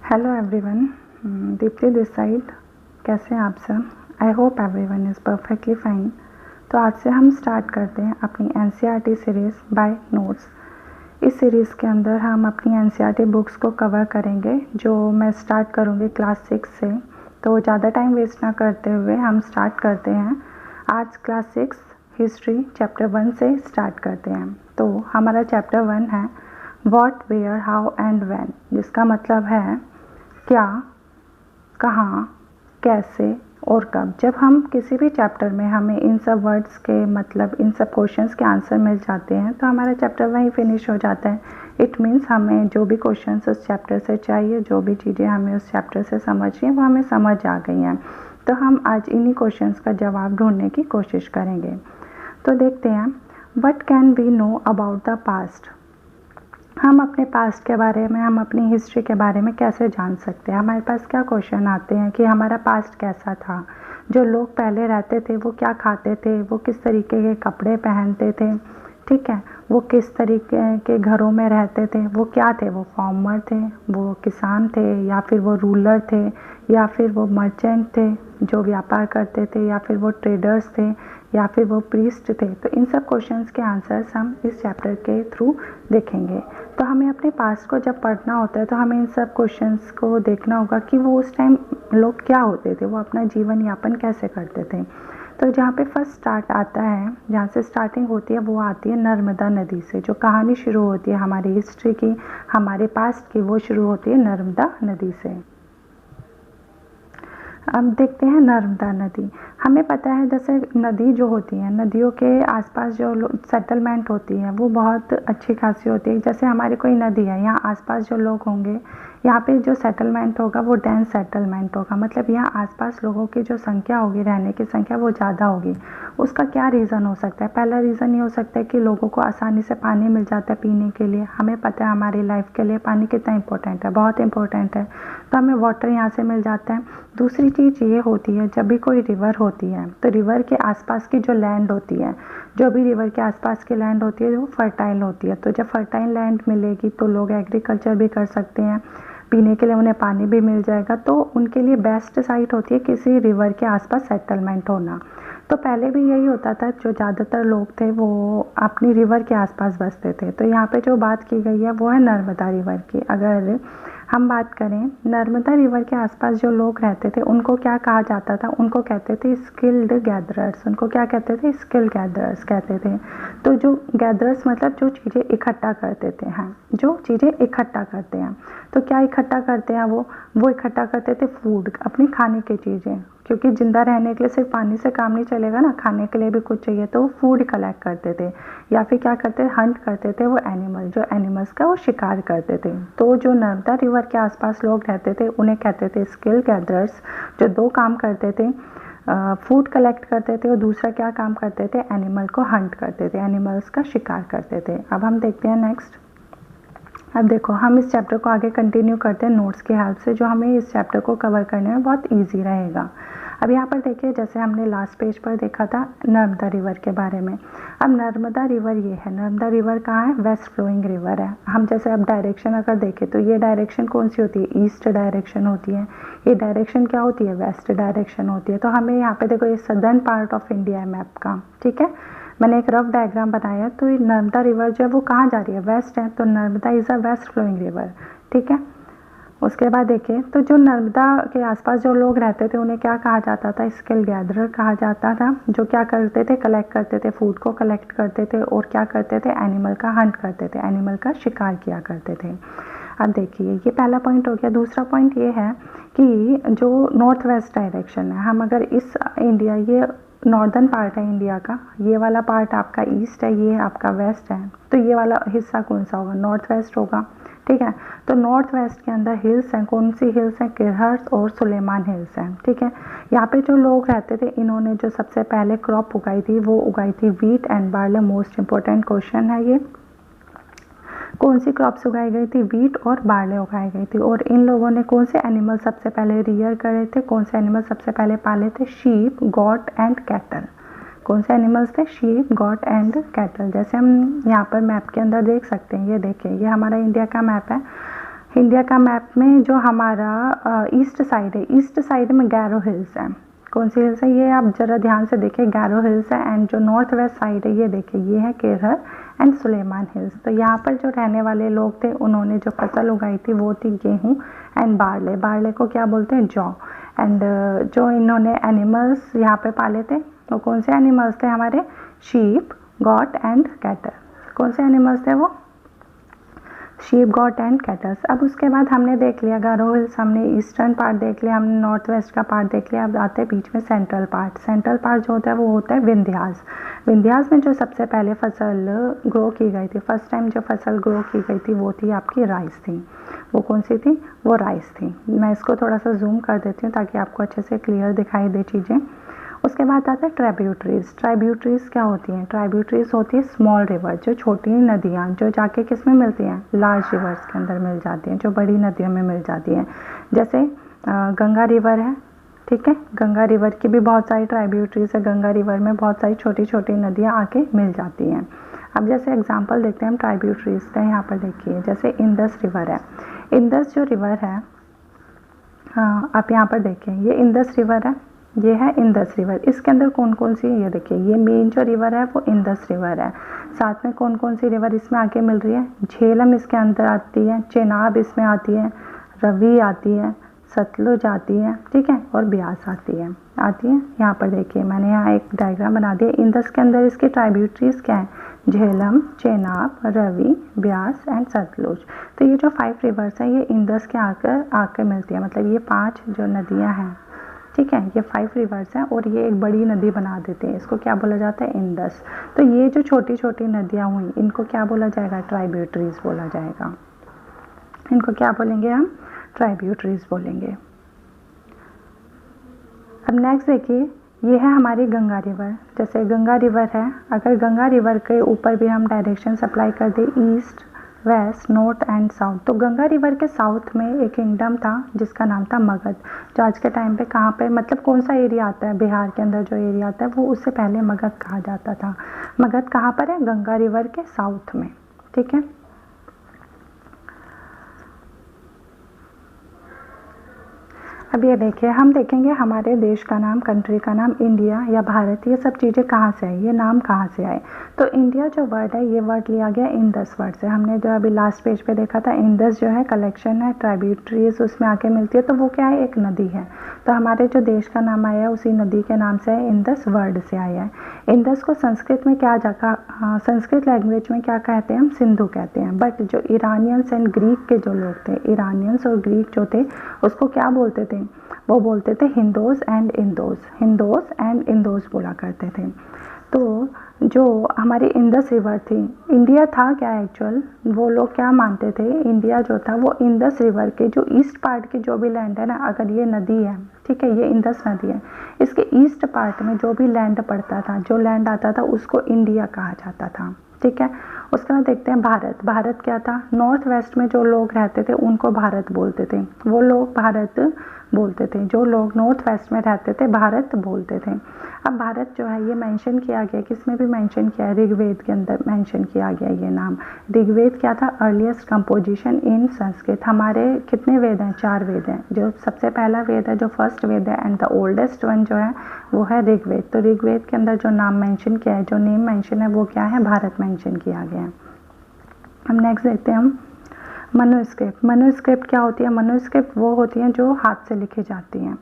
Hello everyone, Deepti this side. कैसे हैं आप सब? I hope everyone is perfectly fine. तो आज से हम स्टार्ट करते हैं अपनी एनसीईआरटी सीरीज़ बाय नोट्स। इस सीरीज़ के अंदर हम अपनी एनसीईआरटी बुक्स को कवर करेंगे, जो मैं स्टार्ट करूँगी क्लास 6 से। तो ज़्यादा टाइम वेस्ट ना करते हुए हम स्टार्ट करते हैं। आज क्लास 6 हिस्ट्री चैप्टर 1 से स्टार्ट करते हैं। तो हमारा चैप्टर 1 है what, where, how and when, जिसका मतलब है क्या, कहाँ, कैसे और कब। जब हम किसी भी चैप्टर में हमें इन सब वर्ड्स के मतलब इन सब क्वेश्चंस के आंसर मिल जाते हैं तो हमारा चैप्टर वहीं फिनिश हो जाता है। इट मीन्स हमें जो भी क्वेश्चंस उस चैप्टर से चाहिए, जो भी चीज़ें हमें उस चैप्टर से समझनी है वो हमें समझ आ गई हैं। तो हम आज इन्हीं क्वेश्चंस का जवाब ढूंढने की कोशिश करेंगे। तो देखते हैं, what can we know about the past. हम अपने पास्ट के बारे में, हम अपनी हिस्ट्री के बारे में कैसे जान सकते हैं? हमारे पास क्या क्वेश्चन आते हैं कि हमारा पास्ट कैसा था, जो लोग पहले रहते थे वो क्या खाते थे, वो किस तरीके के कपड़े पहनते थे, ठीक है, वो किस तरीके के घरों में रहते थे, वो क्या थे, वो फार्मर थे, वो किसान थे, या फिर वो रूलर थे, या फिर वो मर्चेंट थे जो व्यापार करते थे, या फिर वो ट्रेडर्स थे, या फिर वो प्रीस्ट थे। तो इन सब क्वेश्चंस के आंसर्स हम इस चैप्टर के थ्रू देखेंगे। तो हमें अपने पास्ट को जब पढ़ना होता है तो हमें इन सब क्वेश्चंस को देखना होगा कि वो उस टाइम लोग क्या होते थे, वो अपना जीवन यापन कैसे करते थे। तो जहाँ पे फर्स्ट स्टार्ट आता है, जहाँ से स्टार्टिंग होती है वो आती है नर्मदा नदी से। जो कहानी शुरू होती है हमारी हिस्ट्री की, हमारे पास्ट की, वो शुरू होती है नर्मदा नदी से। अब देखते हैं नर्मदा नदी। हमें पता है जैसे नदी जो होती है, नदियों के आसपास जो सेटलमेंट होती है वो बहुत अच्छी खासी होती है। जैसे हमारी कोई नदी है, यहाँ आसपास जो लोग होंगे, यहाँ पे जो सेटलमेंट होगा वो डेंस सेटलमेंट होगा। मतलब यहाँ आसपास लोगों की जो संख्या होगी, रहने की संख्या, वो ज़्यादा होगी। उसका क्या रीज़न हो सकता है? पहला रीज़न ये हो सकता है कि लोगों को आसानी से पानी मिल जाता है पीने के लिए। हमें पता है हमारी लाइफ के लिए पानी कितना इंपॉर्टेंट है, बहुत इंपॉर्टेंट है। तो हमें वाटर यहाँ से मिल जाता है। दूसरी चीज़ ये होती है, जब भी कोई रिवर होती है तो रिवर के आसपास की जो लैंड होती है, जो भी रिवर के आसपास की लैंड होती है वो फर्टाइल होती है। तो जब फर्टाइल लैंड मिलेगी तो लोग एग्रीकल्चर भी कर सकते हैं, पीने के लिए उन्हें पानी भी मिल जाएगा। तो उनके लिए बेस्ट साइट होती है किसी रिवर के आसपास सेटलमेंट होना। तो पहले भी यही होता था, जो ज़्यादातर लोग थे वो अपनी रिवर के आसपास बसते थे। तो यहाँ पे जो बात की गई है वो है नर्मदा रिवर की। अगर हम बात करें नर्मदा रिवर के आसपास जो लोग रहते थे उनको क्या कहा जाता था? उनको कहते थे स्किल्ड गैदरर्स। उनको क्या कहते थे? स्किल्ड गैदरर्स कहते थे। तो जो गैदरर्स मतलब जो चीज़ें इकट्ठा करते थे, हैं जो चीज़ें इकट्ठा करते हैं। तो क्या इकट्ठा करते हैं वो इकट्ठा करते थे फूड, अपनी खाने की चीज़ें, क्योंकि ज़िंदा रहने के लिए सिर्फ पानी से काम नहीं चलेगा ना, खाने के लिए भी कुछ चाहिए। तो वो फूड कलेक्ट करते थे, या फिर क्या करते थे, हंट करते थे वो एनिमल, जो एनिमल्स का वो शिकार करते थे। तो जो नर्मदा रिवर के आसपास लोग रहते थे उन्हें कहते थे स्किल गैदरर्स, जो दो काम करते थे, फूड कलेक्ट करते थे और दूसरा क्या काम करते थे, एनिमल को हंट करते थे, एनिमल्स का शिकार करते थे। अब हम देखते हैं नेक्स्ट। अब देखो, हम इस चैप्टर को आगे कंटिन्यू करते हैं नोट्स की हेल्प से, जो हमें इस चैप्टर को कवर करने में बहुत इजी रहेगा। अब यहाँ पर देखिए, जैसे हमने लास्ट पेज पर देखा था नर्मदा रिवर के बारे में। अब नर्मदा रिवर ये है, नर्मदा रिवर कहाँ है? वेस्ट फ्लोइंग रिवर है। हम जैसे अब डायरेक्शन अगर देखें तो ये डायरेक्शन कौन सी होती है? ईस्ट डायरेक्शन होती है। ये डायरेक्शन क्या होती है? वेस्ट डायरेक्शन होती है। तो हमें यहाँ पे देखो, ये सदर्न पार्ट ऑफ इंडिया है मैप का, ठीक है। मैंने एक रफ डायग्राम बनाया। तो ये नर्मदा रिवर जो है वो कहाँ जा रही है? वेस्ट है। तो Narmada is a west flowing river, ठीक है। उसके बाद देखिए, तो जो नर्मदा के आसपास जो लोग रहते थे उन्हें क्या कहा जाता था? स्किल गैदरर कहा जाता था। जो क्या करते थे? कलेक्ट करते थे, फूड को कलेक्ट करते थे और क्या करते थे? एनिमल का हंट करते थे, एनिमल का शिकार किया करते थे। अब देखिए, ये पहला पॉइंट हो गया। दूसरा पॉइंट ये है कि जो नॉर्थ वेस्ट डायरेक्शन है, हम अगर इस इंडिया, ये नॉर्दर्न पार्ट है इंडिया का, ये वाला पार्ट आपका ईस्ट है, ये आपका वेस्ट है। तो ये वाला हिस्सा कौन सा होगा? नॉर्थ वेस्ट होगा, ठीक है। तो नॉर्थ वेस्ट के अंदर हिल्स हैं। कौन सी हिल्स हैं? किरहर्स और सुलेमान हिल्स हैं, ठीक है। यहाँ पे जो लोग रहते थे, इन्होंने जो सबसे पहले क्रॉप उगाई थी वो उगाई थी wheat and barley. Most important question है ये। कौन सी क्रॉप्स उगाई गई थी? वीट और बार्ले उगाई गई थी। और इन लोगों ने कौन से एनिमल सबसे पहले रियर करे थे? कौन से एनिमल सबसे पहले पाले थे? Sheep, got and cattle. कौन से एनिमल्स थे? Sheep, got and cattle. जैसे हम यहाँ पर मैप के अंदर देख सकते हैं, ये देखिए, ये हमारा इंडिया का मैप है। इंडिया का मैप में जो हमारा ईस्ट साइड है, ईस्ट साइड में गैरो हिल्स है। कौन सी हिल्स है ये आप ज़रा ध्यान से देखिए, गैरो हिल्स है। एंड जो नॉर्थ वेस्ट साइड है ये देखिए, ये है केरल एंड सुलेमान हिल्स। तो यहाँ पर जो रहने वाले लोग थे उन्होंने जो फसल उगाई थी वो थी गेहूँ एंड बारले। बारले को क्या बोलते हैं, जौ। एंड जो इन्होंने एनिमल्स यहाँ पे पाले थे वो कौन से एनिमल्स थे हमारे, शीप, गॉट एंड कैटल। कौन से एनिमल्स थे वो, शीप, गॉट एंड कैटल्स। अब उसके बाद हमने देख लिया गैरो हिल्स, हमने ईस्टर्न पार्ट देख लिया, हमने नॉर्थ वेस्ट का पार्ट देख लिया। अब आते हैं बीच में सेंट्रल पार्ट। सेंट्रल पार्ट जो होता है वो होता है विंध्यास। विंध्यास में जो सबसे पहले फसल ग्रो की गई थी, फर्स्ट टाइम जो फसल ग्रो की गई थी वो थी आपकी राइस थी। वो कौन सी थी, वो राइस थी। मैं इसको थोड़ा सा जूम कर देती हूँ ताकि आपको अच्छे से क्लियर दिखाई दे चीज़ें। उसके बाद आता है ट्राइब्यूटरीज। ट्राइब्यूटरीज क्या होती हैं, ट्राइब्यूटरीज होती है स्मॉल रिवर, जो छोटी नदियाँ जो जाके किस में मिलती हैं, लार्ज रिवर्स के अंदर मिल जाती हैं, जो बड़ी नदियों में मिल जाती हैं। जैसे गंगा रिवर है, ठीक है, गंगा रिवर की भी बहुत सारी ट्राइब्यूटरीज है। गंगा रिवर में बहुत सारी छोटी छोटी नदियाँ आके मिल जाती हैं। अब जैसे एग्जाम्पल देखते हैं हम ट्राइब्यूटरीज का, यहाँ पर देखिए जैसे इंडस रिवर है। इंडस जो रिवर है, आप यहाँ पर देखिए ये इंडस रिवर है, ये है इंडस रिवर। इसके अंदर कौन कौन सी, ये देखिए ये मेन जो रिवर है वो इंडस रिवर है। साथ में कौन कौन सी रिवर इसमें आके मिल रही है, झेलम इसके अंदर आती है, चेनाब इसमें आती है, रवि आती है, सतलुज आती है, ठीक है, और ब्यास आती है। यहाँ पर देखिए मैंने यहाँ एक डायग्राम बना दिया। इंडस के अंदर इसकी ट्राइब्यूटरीज क्या है, झेलम, चेनाब, रवि, ब्यास एंड सतलुज। तो ये जो 5 रिवर्स हैं ये इंडस के आकर मिलती है, मतलब ये 5 जो नदियाँ हैं, ठीक है, ये 5 रिवर्स हैं और ये एक बड़ी नदी बना देते हैं। इसको क्या बोला जाता है, इंडस। तो ये जो छोटी छोटी नदियाँ हुई इनको क्या बोला जाएगा, ट्राइब्यूटरीज बोला जाएगा। इनको क्या बोलेंगे हम, ट्राइब्यूटरीज बोलेंगे। अब नेक्स्ट देखिए, ये है हमारी गंगा रिवर। जैसे गंगा रिवर है, अगर गंगा रिवर के ऊपर भी हम डायरेक्शन अप्लाई कर दें, east, west, north and south, तो गंगा रिवर के साउथ में एक किंगडम था जिसका नाम था मगध, जो आज के टाइम पे कहाँ पे, मतलब कौन सा एरिया आता है, बिहार के अंदर जो एरिया आता है वो उससे पहले मगध कहा जाता था। मगध कहाँ पर है, गंगा रिवर के साउथ में, ठीक है। अब ये देखिए, हम देखेंगे हमारे देश का नाम, कंट्री का नाम, इंडिया या भारत, ये सब चीज़ें कहाँ से आई, ये नाम कहाँ से आए। तो इंडिया जो वर्ड है ये वर्ड लिया गया इंडस वर्ड से। हमने जो अभी लास्ट पेज पे देखा था, इंडस जो है कलेक्शन है, ट्राइब्यूटरीज उसमें आके मिलती है, तो वो क्या है, एक नदी है। तो हमारे जो देश का नाम आया है उसी नदी के नाम से है, इंडस वर्ड से आया है। इंडस को संस्कृत में क्या संस्कृत लैंग्वेज में क्या कहते हैं हम, सिंधु कहते हैं। बट जो ईरानियंस एंड ग्रीक के जो लोग थे, ईरानियंस और ग्रीक जो थे उसको क्या बोलते थे, वो बोलते थे हिंदोस एंड इंदोस, हिंदोस एंड इंदोस बोला करते थे। तो जो हमारी इंडस रिवर थी, इंडिया था क्या एक्चुअल, वो लोग क्या मानते थे, इंडिया जो था वो इंडस रिवर के जो ईस्ट पार्ट की जो भी लैंड है ना, अगर ये नदी है, ठीक है, ये इंडस नदी है, इसके ईस्ट पार्ट में जो भी लैंड पड़ता था, जो लैंड आता था उसको इंडिया कहा जाता था, ठीक है। उसके बाद देखते हैं भारत। भारत क्या था, नॉर्थ वेस्ट में जो लोग रहते थे उनको भारत बोलते थे, वो लोग भारत बोलते थे, जो लोग नॉर्थ वेस्ट में रहते थे भारत बोलते थे। अब भारत जो है ये मेंशन किया गया, किस में भी मेंशन किया है, ऋग्वेद के अंदर मेंशन किया गया ये नाम। ऋग्वेद क्या था, अर्लीस्ट कंपोजिशन इन संस्कृत। हमारे कितने वेद हैं, 4 वेद हैं। जो सबसे पहला वेद है, जो फर्स्ट वेद है एंड द ओल्डेस्ट वन जो है वो है ऋग्वेद। तो ऋग्वेद के अंदर जो नाम मेंशन किया है, जो नेम मेंशन है वो क्या है, भारत मेंशन किया गया है। हम नेक्स्ट देखते हैं हम मनुस्क्रिप्ट। मनुस्क्रिप्ट क्या होती है, मनुस्क्रिप्ट वो होती हैं जो हाथ से लिखी जाती हैं।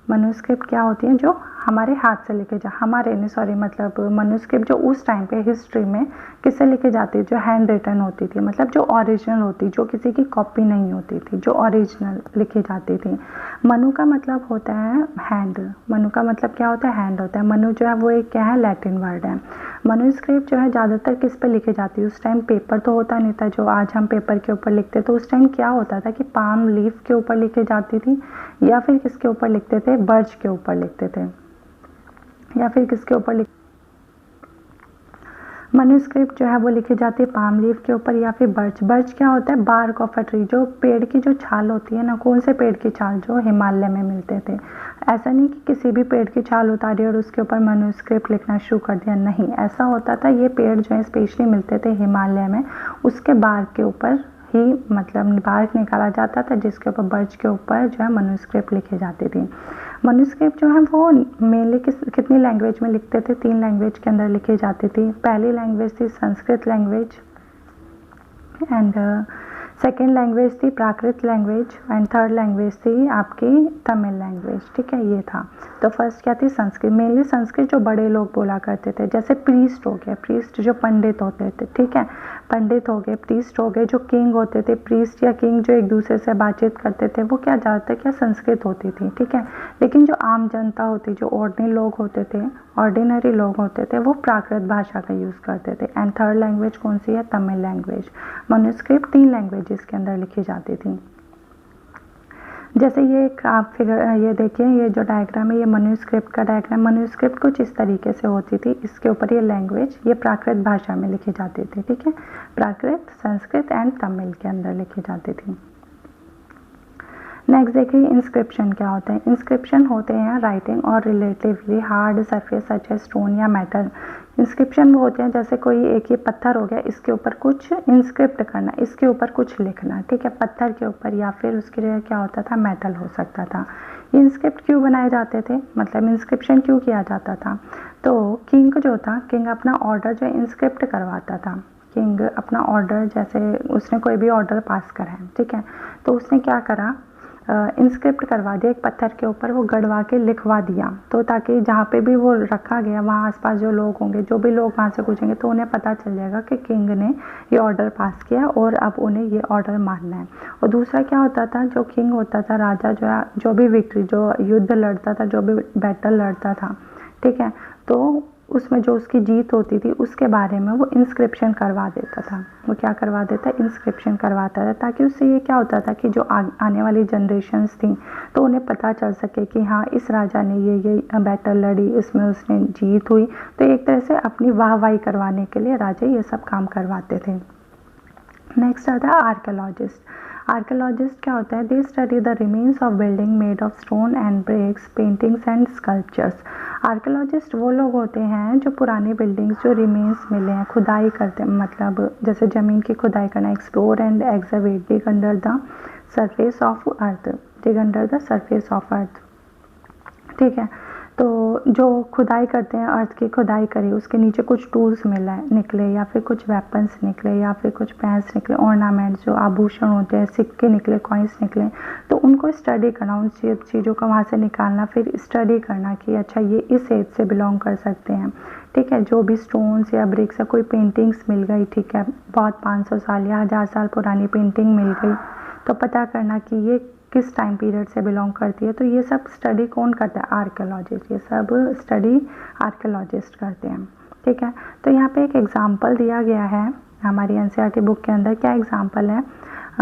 मनुस्क्रिप्ट क्या होती हैं, जो हमारे हाथ से लिखे मतलब मनुस्क्रिप्ट जो उस टाइम पे हिस्ट्री में किससे लिखी जाती है, जो हैंड रिटन होती थी, मतलब जो ओरिजिनल होती, जो किसी की कॉपी नहीं होती थी, जो ओरिजिनल लिखी जाती थी। मनु का मतलब होता है हैंड, मनु का मतलब क्या होता है, हैंड होता है। मनु जो है वो एक क्या है, लैटिन वर्ड है। मनुस्क्रिप्ट जो है ज़्यादातर किस पे लिखी जाती है, उस टाइम पेपर तो होता नहीं था जो आज हम पेपर के ऊपर लिखते, तो उस टाइम क्या होता था कि पाम लीफ के ऊपर लिखी जाती थी, या फिर किसके ऊपर लिखते थे, बर्च के ऊपर लिखते थे, या फिर किसके ऊपर मनुस्क्रिप्ट जो है वो लिखी जाती है पाम लीफ के ऊपर या फिर बर्च। बर्च क्या होता है, बार्क ऑफ अ ट्री, जो पेड़ की जो छाल होती है ना, कौन से पेड़ की छाल, जो हिमालय में मिलते थे। ऐसा नहीं कि किसी भी पेड़ की छाल उतारी और उसके ऊपर मनुस्क्रिप्ट लिखना शुरू कर दिया, नहीं, ऐसा होता था। ये पेड़ जो है स्पेशली मिलते थे हिमालय में, उसके बार्क के ऊपर ही मतलब बाहर निकाला जाता था, जिसके ऊपर बर्च के ऊपर जो है मनुस्क्रिप्ट लिखे जाते थे। मनुस्क्रिप्ट जो है वो मेनली कितनी लैंग्वेज में लिखते थे, 3 लैंग्वेज के अंदर लिखी जाती थी। पहली लैंग्वेज थी Sanskrit language, and second language थी प्राकृत लैंग्वेज, एंड थर्ड लैंग्वेज थी आपकी तमिल लैंग्वेज। ठीक है, ये था। तो फर्स्ट क्या थी, संस्कृत। मेनली संस्कृत जो बड़े लोग बोला करते थे, जैसे प्रीस्ट हो गए, प्रीस्ट जो पंडित होते थे, ठीक है, पंडित हो गए, प्रीस्ट हो गए। जो किंग होते थे, प्रीस्ट या किंग जो एक दूसरे से बातचीत करते थे, वो क्या ज़्यादातर क्या संस्कृत होती थी। ठीक है, लेकिन जो आम जनता होती, जो ऑर्डिनरी लोग होते थे, वो प्राकृत भाषा का यूज़ करते थे। एंड थर्ड लैंग्वेज कौन सी है, तमिल लैंग्वेज। मनुस्क्रिप्ट 3 लैंग्वेजेस के अंदर लिखी जाती थी। जैसे ये आप फिगर ये देखिए, ये जो डायग्राम है ये मनुस्क्रिप्ट का डायग्राम। मनुस्क्रिप्ट कुछ इस तरीके से होती थी, इसके ऊपर ये लैंग्वेज ये प्राकृत भाषा में लिखी जाती थी। ठीक है, प्राकृत, संस्कृत एंड तमिल के अंदर लिखी जाती थी। नेक्स्ट देखिए इंस्क्रिप्शन क्या होता है। इंस्क्रिप्शन होते हैं राइटिंग और relatively hard surface such as stone या मेटल। इंस्क्रिप्शन वो होते हैं जैसे कोई एक ये पत्थर हो गया, इसके ऊपर कुछ इंस्क्रिप्ट करना, इसके ऊपर कुछ लिखना। ठीक है, पत्थर के ऊपर, या फिर उसके लिए क्या होता था, मेटल हो सकता था। ये इंस्क्रिप्ट क्यों बनाए जाते थे, मतलब इंस्क्रिप्शन क्यों किया जाता था। तो किंग जो था, किंग अपना ऑर्डर जो इंस्क्रिप्ट करवाता था। किंग अपना ऑर्डर, जैसे उसने कोई भी ऑर्डर पास करा है, ठीक है, तो उसने क्या करा, इंस्क्रिप्ट करवा दिया, एक पत्थर के ऊपर वो गड़वा के लिखवा दिया, तो ताकि जहाँ पे भी वो रखा गया वहाँ आसपास जो लोग होंगे, जो भी लोग वहाँ से पूछेंगे तो उन्हें पता चल जाएगा कि किंग ने ये ऑर्डर पास किया और अब उन्हें ये ऑर्डर मानना है। और दूसरा क्या होता था, जो किंग होता था, राजा जो भी विक्ट्री, जो युद्ध लड़ता था, जो भी बैटल लड़ता था, ठीक है, तो उसमें जो उसकी जीत होती थी उसके बारे में वो इंस्क्रिप्शन करवा देता था। वो क्या करवा देता, इंस्क्रिप्शन करवाता था, ताकि उससे ये क्या होता था कि जो आने वाली जनरेशन्स थी तो उन्हें पता चल सके कि हाँ इस राजा ने ये बैटल लड़ी, इसमें उसने जीत हुई। तो एक तरह से अपनी वाहवाही करवाने के लिए राजा ये सब काम करवाते थे। नेक्स्ट आता है आर्कियोलॉजिस्ट। आर्कियोलॉजिस्ट क्या होता है, they study the remains of building made of stone and bricks, paintings and sculptures. Archaeologist वो लोग होते हैं जो पुरानी बिल्डिंग्स जो रिमेन्स मिले हैं, खुदाई करते हैं, मतलब जैसे ज़मीन की खुदाई करना, explore and excavate, dig under the surface of earth, dig under the surface of earth. ठीक है, तो जो खुदाई करते हैं, अर्थ की खुदाई करी, उसके नीचे कुछ टूल्स निकले, या फिर कुछ वेपन्स निकले, या फिर कुछ पेंस निकले, ऑर्नामेंट्स जो आभूषण होते हैं, सिक्के निकले, कॉइन्स निकले, तो उनको स्टडी करना, उन चीज़ों को वहाँ से निकालना, फिर स्टडी करना कि अच्छा ये इस एज से बिलोंग कर सकते हैं। ठीक है, जो भी स्टोन्स या ब्रिक्स या कोई पेंटिंग्स मिल गई, ठीक है, बहुत 500 साल या 1000 साल पुरानी पेंटिंग मिल गई, तो पता करना कि ये किस टाइम पीरियड से बिलोंग करती है। तो ये सब स्टडी कौन करता है, आर्कियोलॉजिस्ट। ये सब स्टडी आर्कियोलॉजिस्ट करते हैं। ठीक है, तो यहाँ पे एक एग्जांपल दिया गया है हमारी एनसीईआरटी बुक के अंदर। क्या एग्जांपल है,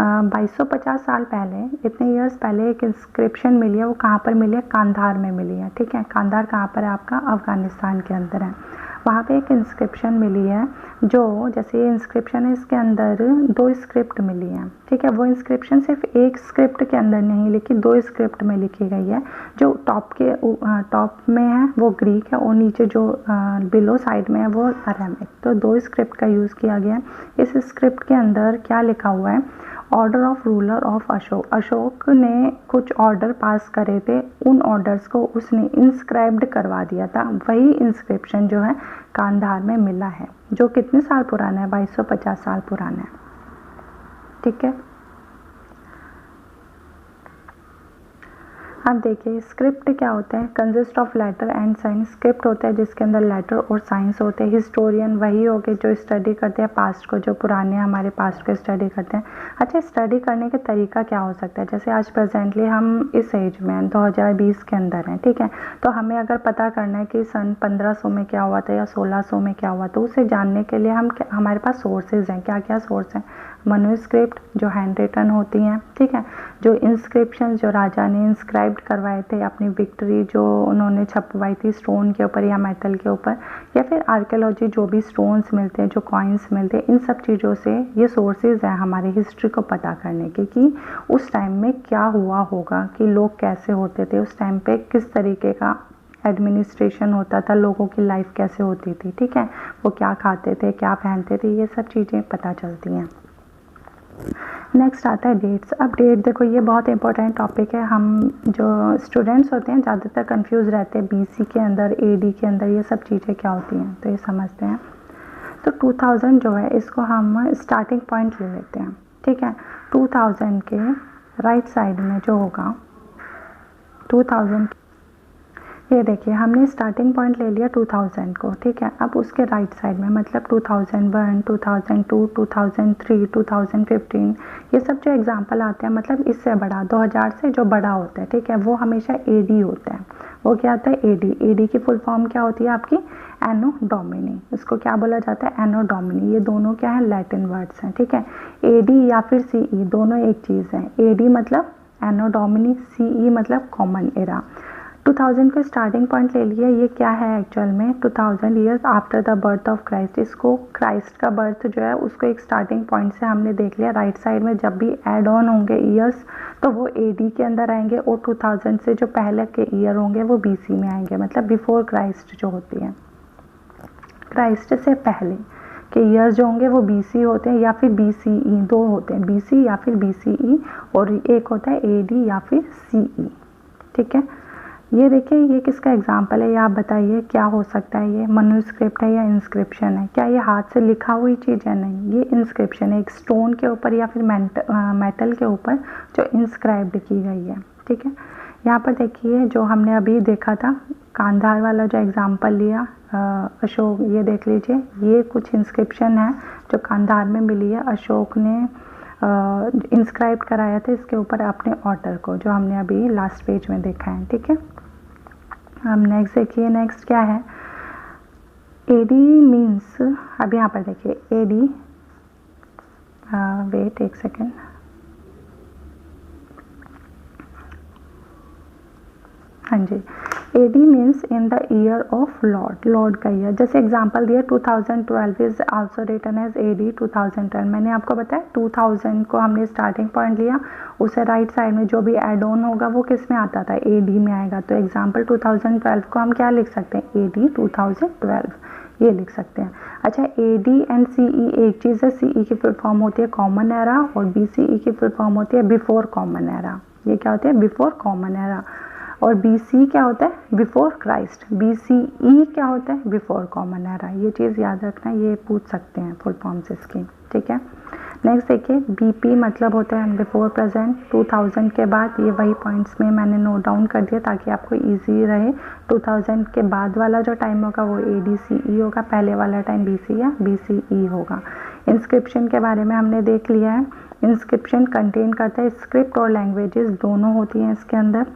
2250 साल पहले, इतने ईयर्स पहले एक इंस्क्रिप्शन मिली है। वो कहाँ पर मिली है, कांधार में मिली है। ठीक है, कांधार कहाँ पर है आपका, अफगानिस्तान के अंदर है। वहाँ पे एक इंस्क्रिप्शन मिली है, जो जैसे ये इंस्क्रिप्शन है, इसके अंदर 2 स्क्रिप्ट मिली है। ठीक है, वो इंस्क्रिप्शन सिर्फ एक स्क्रिप्ट के अंदर नहीं लिखी, 2 स्क्रिप्ट में लिखी गई है। जो टॉप में है वो ग्रीक है, और नीचे जो बिलो साइड में है वो अरामिक। तो 2 स्क्रिप्ट का यूज़ किया गया है। इस स्क्रिप्ट के अंदर क्या लिखा हुआ है, order of ruler of Ashok. Ashok ने कुछ ऑर्डर पास करे थे, उन ऑर्डर्स को उसने इंस्क्राइब्ड करवा दिया था। वही इंस्क्रिप्शन जो है कांधार में मिला है, जो कितने साल पुराना है, 2250 साल पुराना है। ठीक है, अब देखिए स्क्रिप्ट क्या होता है, consist of letter and sign. Script होता है जिसके अंदर लेटर और साइंस होते हैं। हिस्टोरियन वही हो गए जो स्टडी करते हैं पास्ट को, जो पुराने हमारे पास्ट को स्टडी करते हैं। अच्छा, स्टडी करने का तरीका क्या हो सकता है, जैसे आज प्रेजेंटली हम इस एज में 2020 के अंदर हैं, ठीक है, तो हमें अगर पता करना है कि सन 1500 में क्या हुआ था या 1600 में क्या हुआ, तो उसे जानने के लिए हमारे पास सोर्सेज हैं। क्या क्या सोर्स हैं, मनुस्क्रिप्ट जो हैंड रिटन होती हैं, ठीक है, जो इंस्क्रिप्शन जो राजा ने इंस्क्राइब्ड करवाए थे अपनी विक्ट्री, जो उन्होंने छपवाई थी स्टोन के ऊपर या मेटल के ऊपर, या फिर आर्कियोलॉजी जो भी स्टोन्स मिलते हैं, जो कॉइन्स मिलते हैं, इन सब चीज़ों से ये सोर्सेज हैं हमारी हिस्ट्री को पता करने के कि उस टाइम में क्या हुआ होगा, कि लोग कैसे होते थे उस टाइम पे, किस तरीके का एडमिनिस्ट्रेशन होता था, लोगों की लाइफ कैसे होती थी। ठीक है, वो क्या खाते थे, क्या पहनते थे, ये सब चीज़ें पता चलती हैं। नेक्स्ट आता है डेट्स। अब डेट देखो ये बहुत इंपॉर्टेंट टॉपिक है। हम जो स्टूडेंट्स होते हैं ज़्यादातर कंफ्यूज रहते हैं बीसी के अंदर, एडी के अंदर ये सब चीज़ें क्या होती हैं, तो ये समझते हैं। तो 2000 जो है इसको हम स्टार्टिंग पॉइंट ले लेते हैं, ठीक है। 2000 के राइट साइड में जो होगा 2000, ये देखिए हमने स्टार्टिंग पॉइंट ले लिया 2000 को, ठीक है। अब उसके राइट साइड में मतलब 2001, 2002, 2003, 2015 ये सब जो एग्जांपल आते हैं मतलब इससे बड़ा 2000 से जो बड़ा होता है, ठीक है, वो हमेशा एडी होता है। वो क्या होता है एडी। एडी की फुल फॉर्म क्या होती है आपकी एनो डोमिनी। उसको क्या बोला जाता है एनो डोमिनी। ये दोनों क्या है लैटिन वर्ड्स हैं, ठीक है। एडी या फिर सीई दोनों एक चीज़ है। एडी मतलब एनो डोमिनी, सीई मतलब कॉमन एरा। 2000 के स्टार्टिंग पॉइंट ले लिया। ये क्या है एक्चुअल में 2000 years after the birth of Christ. इसको क्राइस्ट का बर्थ जो है उसको एक स्टार्टिंग पॉइंट से हमने देख लिया। राइट साइड में जब भी ऐड ऑन होंगे ईयर्स तो वो एडी के अंदर आएंगे और 2000 से जो पहले के ईयर होंगे वो बीसी में आएंगे, मतलब बिफोर क्राइस्ट जो होती है। क्राइस्ट से पहले के ईयर्स जो होंगे वो बीसी होते हैं या फिर बीसीई, दो होते हैं बीसी या फिर बीसीई, और एक होता है एडी या फिर सीई, ठीक है। ये देखिए ये किसका एग्जाम्पल है, ये आप बताइए क्या हो सकता है। ये मनुस्क्रिप्ट है या इंस्क्रिप्शन है? क्या ये हाथ से लिखा हुई चीज़ है? नहीं, ये इंस्क्रिप्शन है, एक स्टोन के ऊपर या फिर मेटल के ऊपर जो इंस्क्राइब्ड की गई है, ठीक है। यहाँ पर देखिए जो हमने अभी देखा था कांधार वाला जो एग्जाम्पल लिया अशोक, ये देख लीजिए ये कुछ इंस्क्रिप्शन है जो कांधार में मिली है। अशोक ने इंस्क्राइब कराया था इसके ऊपर अपने ऑर्डर को, जो हमने अभी लास्ट पेज में देखा है, ठीक है। हम नेक्स्ट देखिए, नेक्स्ट क्या है एडी मीन्स। अब यहाँ पर देखिए एडी, वेट एक सेकेंड, हाँ जी, AD means in the year of lord, lord का ईयर। जैसे एग्जांपल दिया 2012 is also written as AD 2012। मैंने आपको बताया 2000 को हमने स्टार्टिंग पॉइंट लिया, उसे राइट साइड में जो भी एड ऑन होगा वो किस में आता था एडी में आएगा। तो एग्जांपल 2012 को हम क्या लिख सकते हैं एडी 2012 ये लिख सकते हैं। अच्छा एडी एंड सीई एक चीज़ है, सीई की फुल फॉर्म होती है कॉमन एरा और बीसीई की फुल फॉर्म होती है बिफोर कॉमन एरा। ये क्या होते हैं बिफोर कॉमन एरा। और BC क्या होता है बिफोर क्राइस्ट। BCE क्या होता है बिफोर कॉमन एरा। ये चीज़ याद रखना, ये पूछ सकते हैं फुल फॉर्म्स इसकी, ठीक है। नेक्स्ट देखिए BP मतलब होता है बिफोर प्रेजेंट। 2000 के बाद ये वही पॉइंट्स में मैंने नोट डाउन कर दिया ताकि आपको इजी रहे। 2000 के बाद वाला जो टाइम होगा वो ADCE होगा, पहले वाला टाइम BC या BCE होगा। इंस्क्रिप्शन के बारे में हमने देख लिया है। इंस्क्रिप्शन कंटेन करता है स्क्रिप्ट और लैंग्वेजेस दोनों होती हैं इसके अंदर।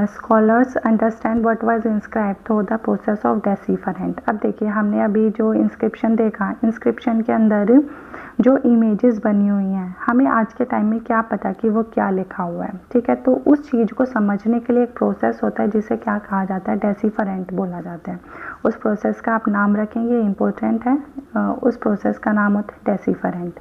Scholars understand what was inscribe through the process of decipherment. अब देखिए हमने अभी जो इंस्क्रिप्शन देखा, इंस्क्रिप्शन के अंदर जो इमेजेस बनी हुई हैं हमें आज के टाइम में क्या पता कि वो क्या लिखा हुआ है, ठीक है। तो उस चीज़ को समझने के लिए एक प्रोसेस होता है जिसे क्या कहा जाता है डेसिफरेंट बोला जाता है। उस प्रोसेस का आप नाम रखेंगे, इम्पोर्टेंट है। उस प्रोसेस का नाम होता है डेसिफरेंट।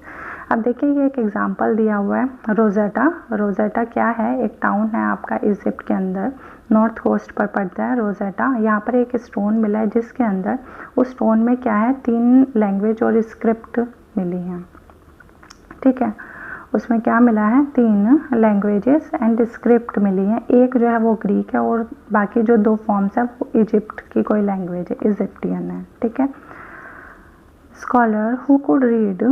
अब देखिए ये एक एग्जांपल दिया हुआ है रोजेटा। रोजेटा क्या है, एक टाउन है आपका इजिप्ट के अंदर, नॉर्थ कोस्ट पर पड़ता है रोजेटा। यहाँ पर एक स्टोन मिला है जिसके अंदर उस स्टोन में क्या है 3 लैंग्वेज और स्क्रिप्ट मिली हैं, ठीक है। उसमें क्या मिला है 3 लैंग्वेजेस एंड स्क्रिप्ट मिली हैं। एक जो है वो ग्रीक है और बाकी जो 2 फॉर्म्स है वो इजिप्ट की कोई लैंग्वेज है, इजिप्टियन है, ठीक है। स्कॉलर हु कुड रीड,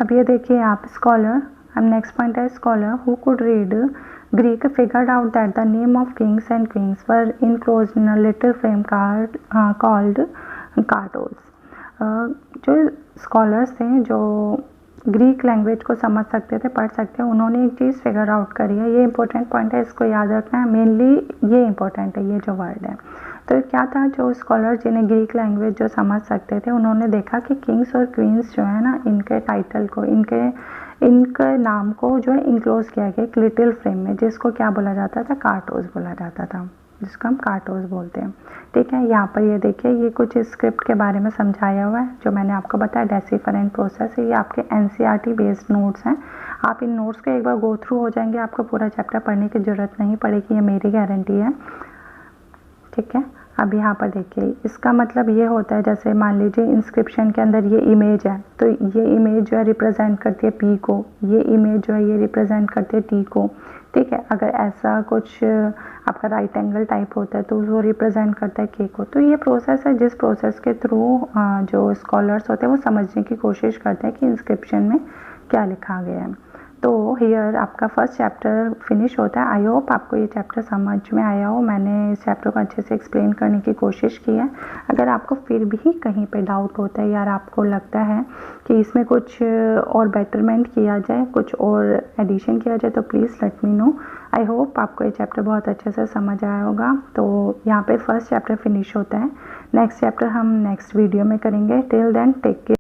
अब ये देखिए आप स्कॉलर, अब नेक्स्ट पॉइंट है scholar who could read Greek figured out that the name of kings and queens were enclosed in a little frame card called cartouche. जो स्कॉलर्स थे जो Greek language को समझ सकते थे, पढ़ सकते हैं, उन्होंने एक चीज़ फिगर आउट करी है। ये इंपॉर्टेंट पॉइंट है, इसको याद रखना है, मेनली ये इंपॉर्टेंट है ये जो वर्ड है। तो क्या था, जो स्कॉलर जिन्हें ग्रीक लैंग्वेज जो समझ सकते थे उन्होंने देखा कि किंग्स और क्वींस जो है ना, इनके टाइटल को, इनके नाम को जो है इंक्लोज किया गया एक लिटिल फ्रेम में, जिसको क्या बोला जाता था कार्टोस बोला जाता था, जिसको हम कार्टोस बोलते हैं, ठीक है। यहाँ पर ये देखिए ये कुछ स्क्रिप्ट के बारे में समझाया हुआ है जो मैंने आपको बताया डेसिफरेंट प्रोसेस है। ये आपके NCERT बेस्ड नोट्स हैं। आप इन नोट्स को एक बार गो थ्रू हो जाएंगे, आपको पूरा चैप्टर पढ़ने की ज़रूरत नहीं पड़ेगी, ये मेरी गारंटी है, ठीक है। अब यहाँ पर देखिए इसका मतलब ये होता है, जैसे मान लीजिए इंस्क्रिप्शन के अंदर ये इमेज है, तो ये इमेज जो है रिप्रेजेंट करती है पी को, ये इमेज जो है ये रिप्रेजेंट करती है टी को। ठीक है, अगर ऐसा कुछ आपका राइट एंगल टाइप होता है तो वो रिप्रेजेंट करता है के को। तो ये प्रोसेस है जिस प्रोसेस के थ्रू जो स्कॉलर्स होते हैं वो समझने की कोशिश करते हैं कि इंस्क्रिप्शन में क्या लिखा गया है। तो हियर आपका फर्स्ट चैप्टर फिनिश होता है। आई होप आपको ये चैप्टर समझ में आया हो। मैंने इस चैप्टर को अच्छे से एक्सप्लेन करने की कोशिश की है। अगर आपको फिर भी कहीं पे डाउट होता है या आपको लगता है कि इसमें कुछ और बेटरमेंट किया जाए, कुछ और एडिशन किया जाए, तो please let me know. I hope आपको ये चैप्टर बहुत अच्छे से समझ आया होगा। तो यहाँ पे फर्स्ट चैप्टर फिनिश होता है। नेक्स्ट चैप्टर हम नेक्स्ट वीडियो में करेंगे। Till then take care.